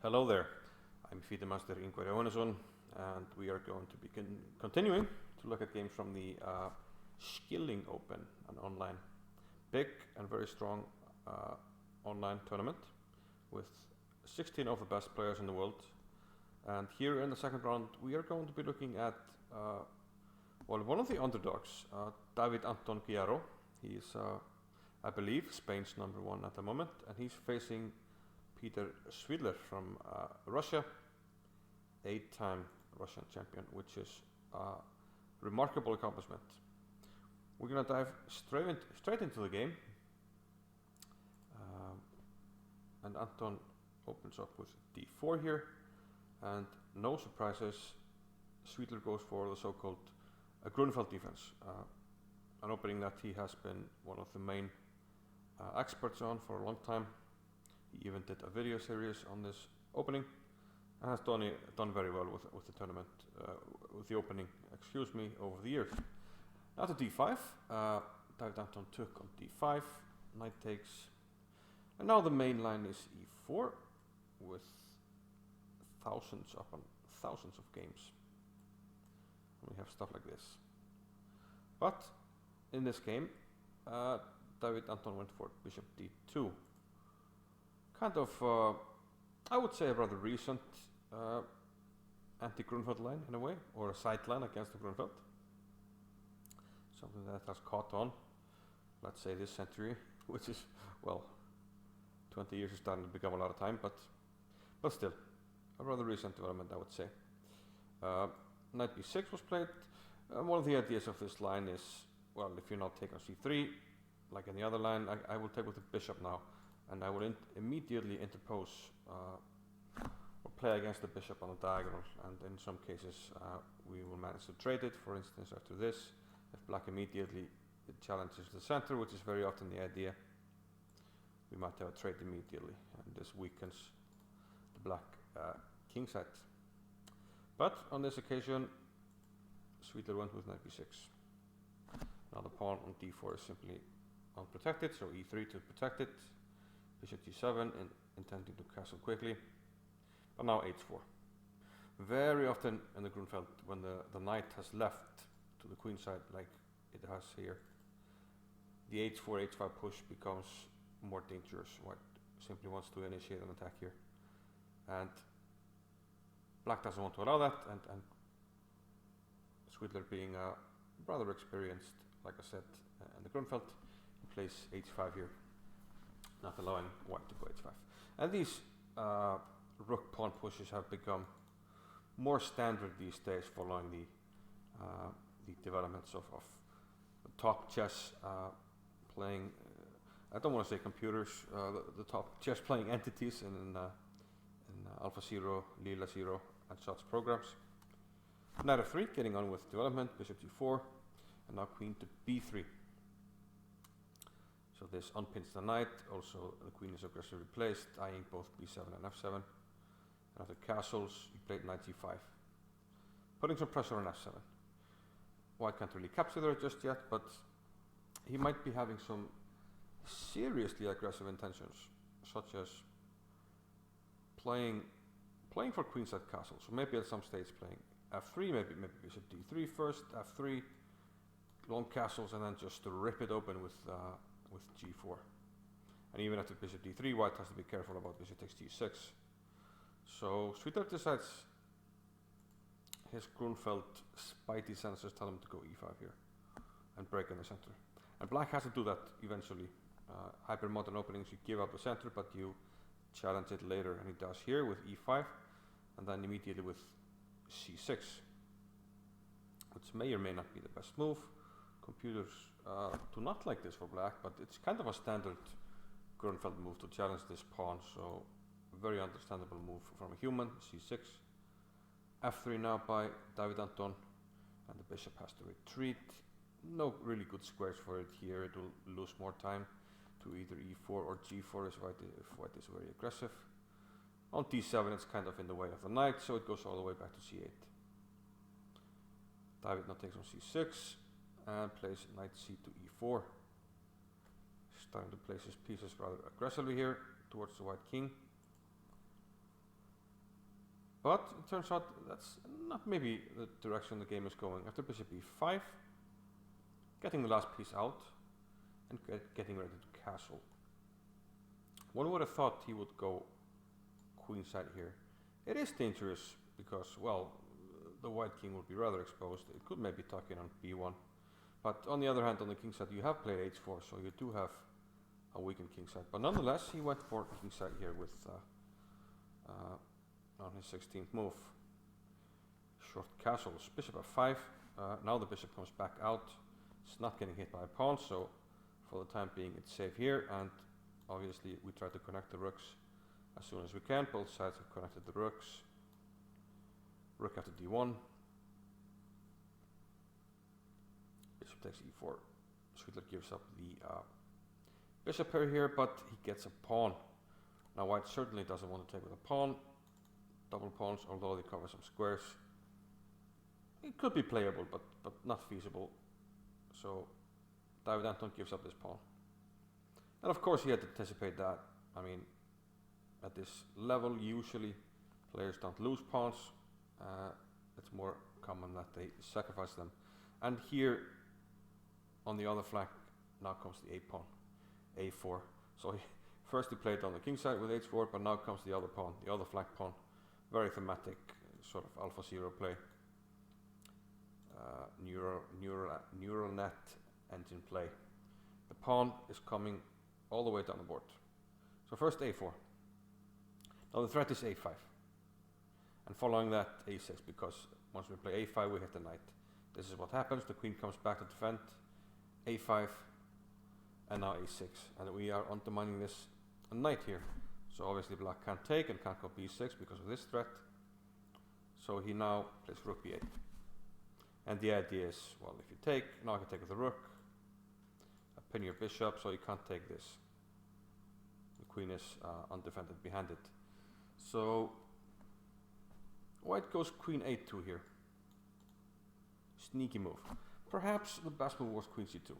Hello there, I'm FIDE-master Ingvar Jóhannesson, and we are going to be continuing to look at games from the Skilling Open, an online, big and very strong online tournament with 16 of the best players in the world. And here in the second round we are going to be looking at one of the underdogs, Anton Guijarro. He is, I believe, Spain's #1 at the moment, and he's facing Peter Svidler from Russia, 8-time Russian champion, which is a remarkable accomplishment. We're going to dive straight into the game, and Antón opens up with d4 here, and no surprises, Svidler goes for the so-called Grunfeld Defence, an opening that he has been one of the main experts on for a long time. He even did a video series on this opening and has done very well with the tournament, with the opening, over the years. Now to d5, Antón took on d5, knight takes, and now the main line is e4 with thousands upon thousands of games. And we have stuff like this. But in this game, Antón went for bishop d2. Kind of, I would say, a rather recent anti-Grunfeld line in a way, or a side line against the Grunfeld. Something that has caught on, let's say, this century, which is, well, 20 years is starting to become a lot of time, but still, a rather recent development, I would say. Knight b6 was played. One of the ideas of this line is, well, if you not take on c3, like in the other line, I will take with the bishop now, and I will immediately interpose or play against the bishop on the diagonal, and in some cases we will manage to trade it. For instance, after this, if black immediately challenges the center, which is very often the idea, we might have a trade immediately, and this weakens the black king side. But on this occasion, Svidler went with knight b6. Now the pawn on d4 is simply unprotected, so e3 to protect it, bishop g7 intending to castle quickly, but now h4. Very often in the Grunfeld, when the knight has left to the queen side like it has here, the h4, h5 push becomes more dangerous. White simply wants to initiate an attack here, and black doesn't want to allow that, and Svidler, being rather experienced, like I said, in the Grunfeld, he plays h5 here, not allowing white to go h5. And these rook pawn pushes have become more standard these days following the developments of the top chess playing, I don't want to say computers, the top chess playing entities in AlphaZero, Lila Zero and such programs. Knight f3, getting on with development, bishop g4, and now queen to b3. So this unpins the knight, also the queen is aggressively placed, eyeing both b7 and f7. And after castles, he played knight g5, putting some pressure on f7. White can't really capture there just yet, but he might be having some seriously aggressive intentions, such as playing for queenside castle. So maybe at some stage playing f3, maybe bishop d3 first, f3, long castles, and then just to rip it open with g4. And even after bishop d3, white has to be careful about bishop takes g6. So Svidler decides his Grunfeld spidey senses tell him to go e5 here and break in the center. And black has to do that eventually. Hyper-modern openings, you give up the center, but you challenge it later, and he does here with e5, and then immediately with c6, which may or may not be the best move. Computers do not like this for black, but it's kind of a standard Grunfeld move to challenge this pawn, so a very understandable move from a human. c6, f3 now by Antón, and the bishop has to retreat. No really good squares for it here, it will lose more time to either e4 or g4 if white is very aggressive. On d7 it's kind of in the way of the knight, so it goes all the way back to c8. David now takes on c6 and plays knight c to e4. Starting to place his pieces rather aggressively here towards the white king. But it turns out that's not maybe the direction the game is going. After bishop e5, getting the last piece out and getting ready to castle. One would have thought he would go queenside here. It is dangerous because, well, the white king would be rather exposed. It could maybe tuck in on b1. But on the other hand, on the king side, you have played h4, so you do have a weakened king side. But nonetheless, he went for king side here with on his 16th move. Short castles, bishop f5. Now the bishop comes back out. It's not getting hit by a pawn, so for the time being it's safe here. And obviously we try to connect the rooks as soon as we can. Both sides have connected the rooks. Rook after d1. Bishop takes e4. Svidler gives up the bishop pair here, but he gets a pawn. Now white certainly doesn't want to take with a pawn. Double pawns, although they cover some squares. It could be playable, but not feasible. So David Anton gives up this pawn. And of course he had to anticipate that. I mean, at this level, usually players don't lose pawns. It's more common that they sacrifice them. And here, on the other flank, now comes the a-pawn, a4. So first he played on the king side with h4, but now comes the other pawn, the other flank pawn. Very thematic, sort of alpha zero play. Neural net engine play. The pawn is coming all the way down the board. So first a4. Now the threat is a5. And following that a6, because once we play a5 we hit the knight. This is what happens, the queen comes back to defend, a5, and now a6. And we are undermining this knight here. So obviously black can't take and can't go b6 because of this threat. So he now plays rook b8. And the idea is, well, if you take, now I can take with the rook, I pin your bishop, so you can't take this. The queen is undefended behind it. So white goes queen a2 here. Sneaky move. Perhaps the best move was queen c2.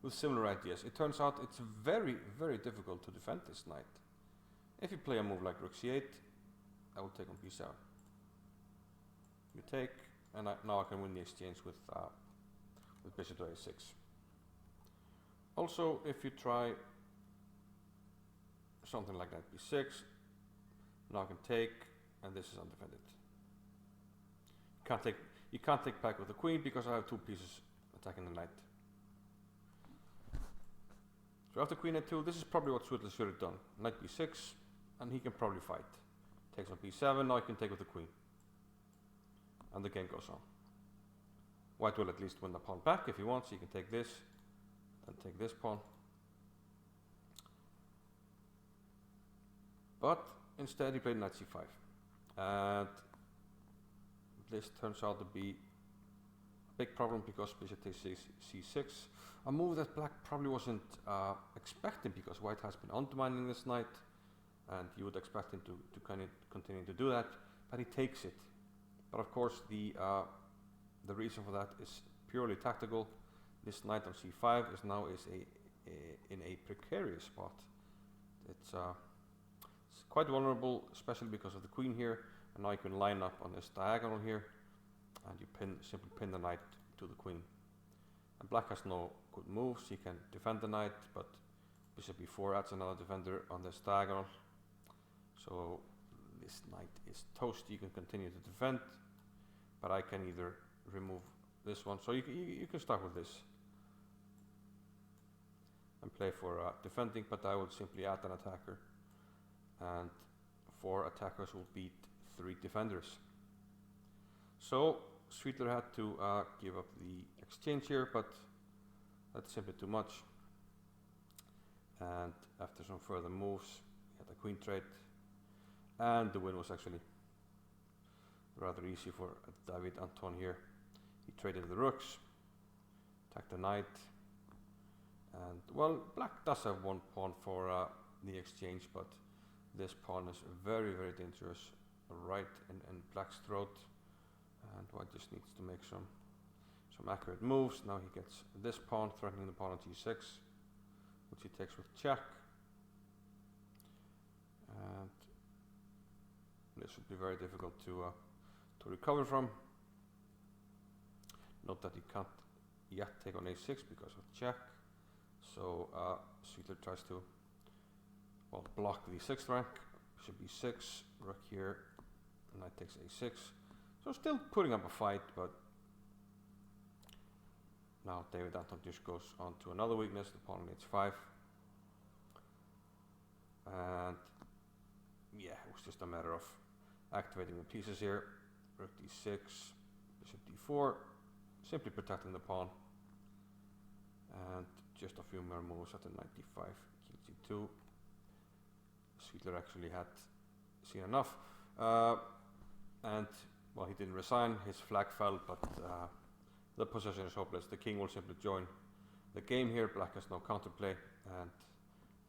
With similar ideas. It turns out it's very, very difficult to defend this knight. If you play a move like rook c8, I will take on b7. You take, and now I can win the exchange with bishop to a6. Also, if you try something like that, b6, now I can take, and this is undefended. You can't take back with the queen because I have two pieces attacking the knight. So after queen a2, this is probably what Svidler should have done. Knight b6, and he can probably fight. Takes on b7, now he can take with the queen. And the game goes on. White will at least win the pawn back if he wants. He can take this, and take this pawn. But instead he played knight c5. And this turns out to be a big problem because bishop takes c6. A move that black probably wasn't expecting because white has been undermining this knight. And you would expect him to kind of continue to do that. But he takes it. But of course the reason for that is purely tactical. This knight on c5 is now in a precarious spot. It's quite vulnerable, especially because of the queen here. And now you can line up on this diagonal here, and you simply pin the knight to the queen. And black has no good moves. He can defend the knight, but bishop b4 adds another defender on this diagonal. So this knight is toast. You can continue to defend, but I can either remove this one. So you can start with this and play for defending, but I would simply add an attacker, and 4 attackers will beat 3 defenders. So Svidler had to give up the exchange here, but that's simply too much. And after some further moves, he had a queen trade, and the win was actually rather easy for David Anton here. He traded the rooks, attacked the knight, and well, black does have one pawn for the exchange, but this pawn is very, very dangerous right in black's throat, and white just needs to make some accurate moves. Now he gets this pawn, threatening the pawn on g6, which he takes with check, and this should be very difficult to recover from. Note that he can't yet take on a6 because of check. So Svidler tries to block the 6th rank. Bishop b6, rook here, knight takes a6. So still putting up a fight, but now David Antón just goes on to another weakness, the pawn on h5. And yeah, it was just a matter of activating the pieces here. Rook d6, bishop d4, simply protecting the pawn. And just a few more moves at the knight d5, king g2. Svidler actually had seen enough. And well, he didn't resign, his flag fell, but the position is hopeless. The king will simply join the game here. Black has no counterplay, and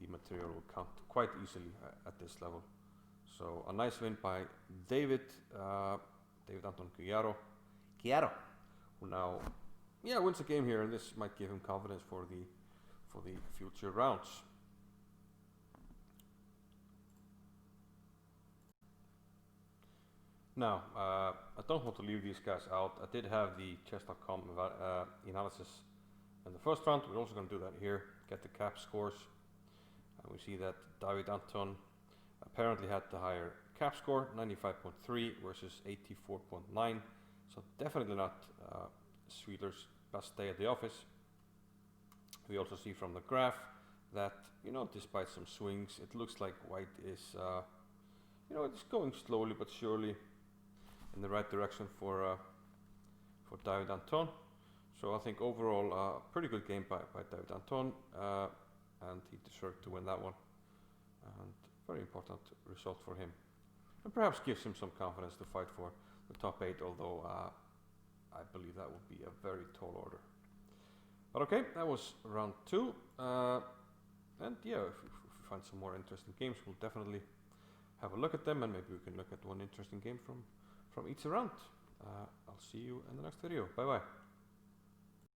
the material will count quite easily at this level. So a nice win by David Anton Guijarro, who now wins the game here, and this might give him confidence for the future rounds. Now, I don't want to leave these guys out. I did have the chess.com analysis in the first round. We're also going to do that here, get the cap scores. And we see that David Antón apparently had the higher cap score, 95.3 versus 84.9. So definitely not Svidler's best day at the office. We also see from the graph that, despite some swings, it looks like white is, it's going slowly but surely in the right direction for David Antón. So I think overall pretty good game by David Antón, and he deserved to win that one, and very important result for him, and perhaps gives him some confidence to fight for the top 8, although I believe that would be a very tall order. But okay, that was round 2, and yeah, if we find some more interesting games, we'll definitely have a look at them, and maybe we can look at one interesting game from each round. I'll see you in the next video. Bye bye.